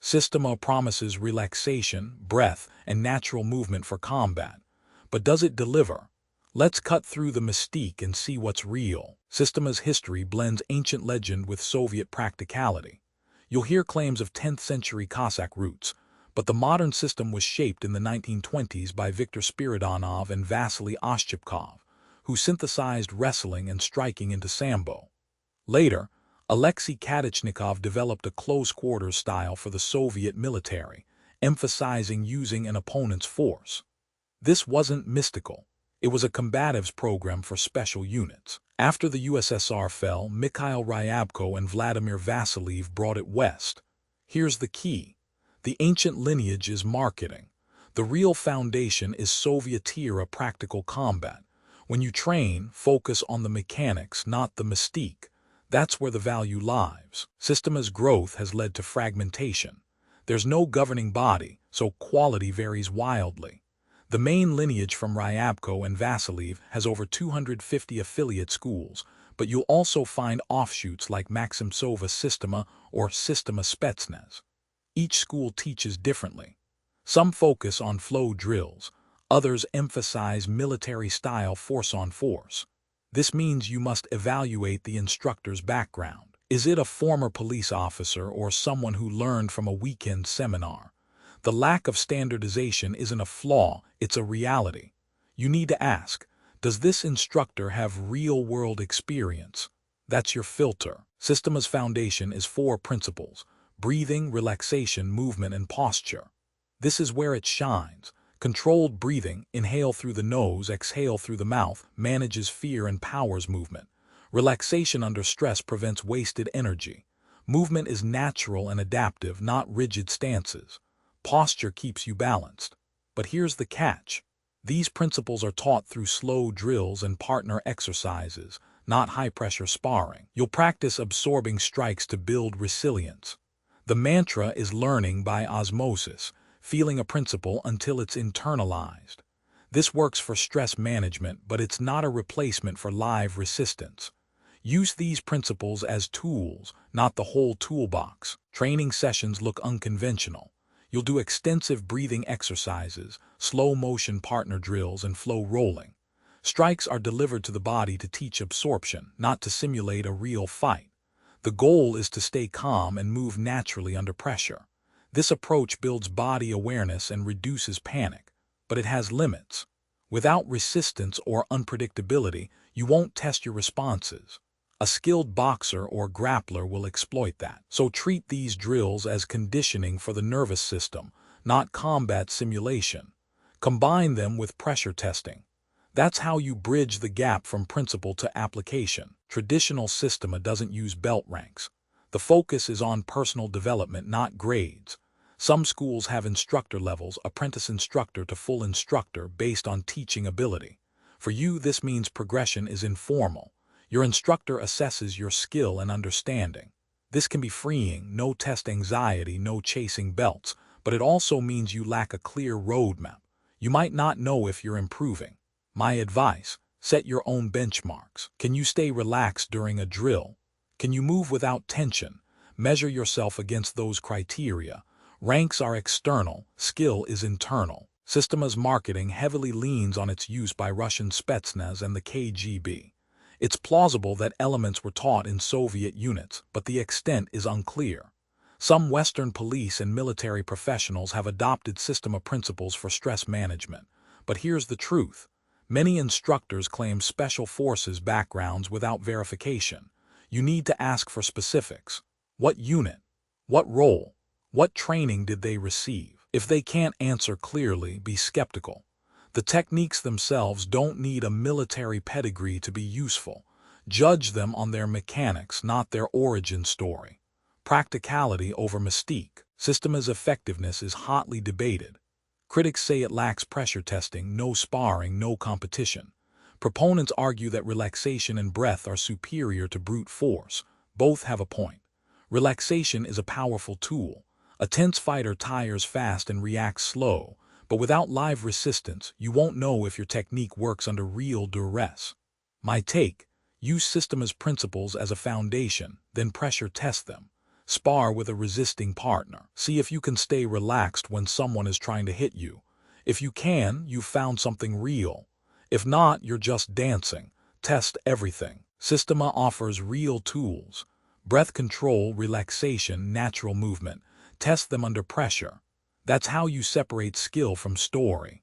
Systema promises relaxation, breath, and natural movement for combat. But does it deliver? Let's cut through the mystique and see what's real. Systema's history blends ancient legend with Soviet practicality. You'll hear claims of 10th century Cossack roots, but the modern system was shaped in the 1920s by Viktor Spiridonov and Vasily Oshchepkov, who synthesized wrestling and striking into sambo. Later, Alexei Kadichnikov developed a close-quarters style for the Soviet military, emphasizing using an opponent's force. This wasn't mystical. It was a combatives program for special units. After the USSR fell, Mikhail Ryabko and Vladimir Vasiliev brought it west. Here's the key. The ancient lineage is marketing. The real foundation is Soviet-era practical combat. When you train, focus on the mechanics, not the mystique. That's where the value lies. Systema's growth has led to fragmentation. There's no governing body, so quality varies wildly. The main lineage from Ryabko and Vasiliev has over 250 affiliate schools, but you'll also find offshoots like Maximtsova Systema or Systema Spetsnaz. Each school teaches differently. Some focus on flow drills, others emphasize military-style force-on-force. This means you must evaluate the instructor's background. Is it a former police officer or someone who learned from a weekend seminar? The lack of standardization isn't a flaw, it's a reality. You need to ask, does this instructor have real-world experience? That's your filter. Systema's foundation is 4 principles: breathing, relaxation, movement, and posture. This is where it shines. Controlled breathing, inhale through the nose, exhale through the mouth, manages fear and powers movement. Relaxation under stress prevents wasted energy. Movement is natural and adaptive, not rigid stances. Posture keeps you balanced. But here's the catch. These principles are taught through slow drills and partner exercises, not high-pressure sparring. You'll practice absorbing strikes to build resilience. The mantra is learning by osmosis, feeling a principle until it's internalized. This works for stress management, but it's not a replacement for live resistance. Use these principles as tools, not the whole toolbox. Training sessions look unconventional. You'll do extensive breathing exercises, slow-motion partner drills, and flow rolling. Strikes are delivered to the body to teach absorption, not to simulate a real fight. The goal is to stay calm and move naturally under pressure. This approach builds body awareness and reduces panic, but it has limits. Without resistance or unpredictability, you won't test your responses. A skilled boxer or grappler will exploit that. So treat these drills as conditioning for the nervous system, not combat simulation. Combine them with pressure testing. That's how you bridge the gap from principle to application. Traditional Systema doesn't use belt ranks. The focus is on personal development, not grades. Some schools have instructor levels, apprentice instructor to full instructor, based on teaching ability. For you, this means progression is informal. Your instructor assesses your skill and understanding. This can be freeing, no test anxiety, no chasing belts, but it also means you lack a clear roadmap. You might not know if you're improving. My advice, set your own benchmarks. Can you stay relaxed during a drill? Can you move without tension? Measure yourself against those criteria. Ranks are external, skill is internal. Systema's marketing heavily leans on its use by Russian Spetsnaz and the KGB. It's plausible that elements were taught in Soviet units, but the extent is unclear. Some Western police and military professionals have adopted Systema principles for stress management. But here's the truth. Many instructors claim special forces backgrounds without verification. You need to ask for specifics. What unit? What role? What training did they receive? If they can't answer clearly, be skeptical. The techniques themselves don't need a military pedigree to be useful. Judge them on their mechanics, not their origin story. Practicality over mystique. Systema's effectiveness is hotly debated. Critics say it lacks pressure testing, no sparring, no competition. Proponents argue that relaxation and breath are superior to brute force. Both have a point. Relaxation is a powerful tool. A tense fighter tires fast and reacts slow. But without live resistance, you won't know if your technique works under real duress. My take, use Systema's principles as a foundation, then pressure test them. Spar with a resisting partner. See if you can stay relaxed when someone is trying to hit you. If you can, you've found something real. If not, you're just dancing. Test everything. Systema offers real tools. Breath control, relaxation, natural movement. Test them under pressure. That's how you separate skill from story.